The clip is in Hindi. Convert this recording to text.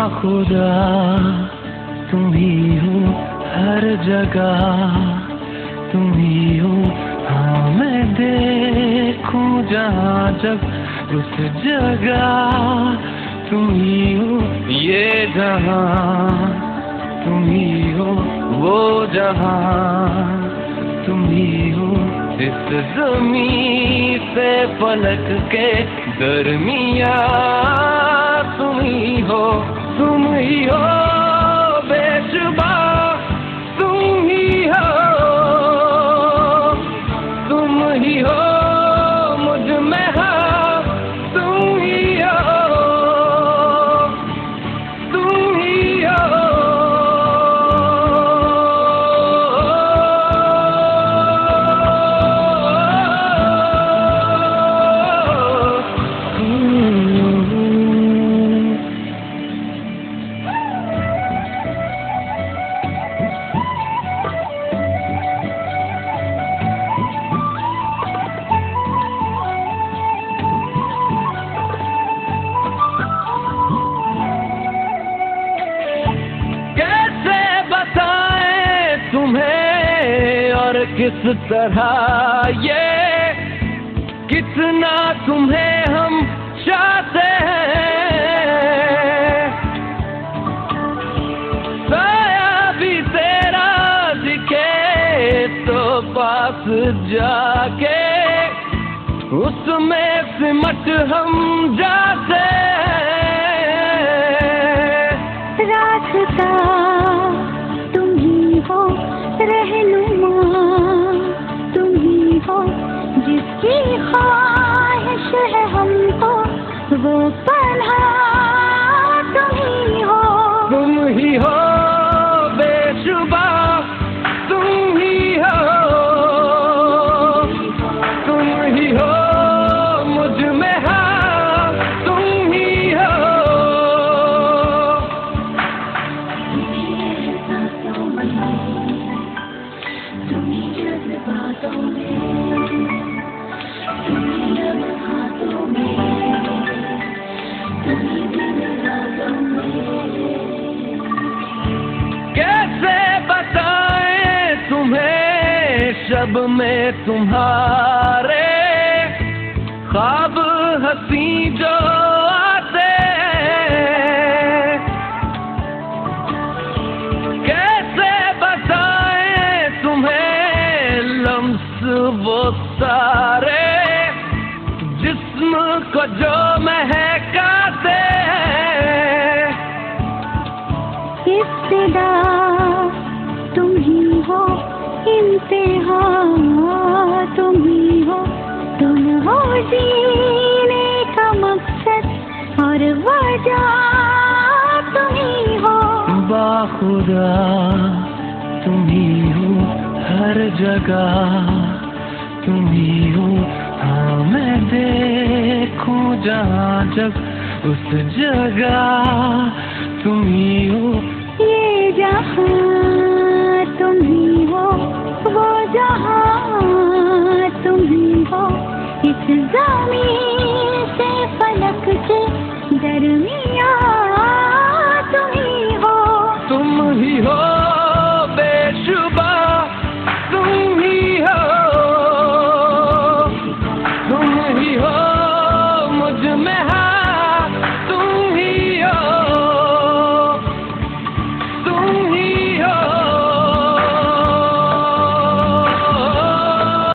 बाखुदा तुम ही हो हर जगह, तुम ही हो। हाँ मैं देखूं जहाँ जब उस जगह तुम ही हो। ये जहाँ तुम ही हो, वो जहाँ तुम ही हो। इस ज़मीं से फलक के दरमियाँ तुम ही हो, तुम ही हो बेशुबा, तुम ही हो, तुम ही हो मुझ में हाँ, तुम ही हो, तुम ही हो। तुम्हें और किस तरह ये कितना तुम्हें हम चाहते हैं। साया भी तेरा दिखे तो पास जाके उसमें सिमट हम जाते हैं। रास्ता रहनुमा तुम ही हो, जिसकी ख्वाहिश है हमको वो पन्हा तुम ही हो। तुम ही हो बेशुबा, तुम ही हो, तुम ही हो मुझ में हाँ, तुम ही हो। कैसे बताएं तुम्हें शब में तुम्हारे ख्वाब हंसी जो आते हैं। कैसे बताएं तुम्हें लम्स वो सारे जिस्म को जो महकाते हैं। इब्तिदा तुम ही हो, इंतहा तुम ही हो, तुम हो जीने का मकसद और वजह तुम ही हो। बाखुदा तुम ही हो हर जगह, तुम ही हो। हाँ मैं देखूं जहाँ जब उस जगह तुम ही हो। ये जहाँ तुम ही हो, वो जहाँ तुम ही हो। इस ज़मीन से फलक के दरमियाँ तुम ही हो, तुम ही हो।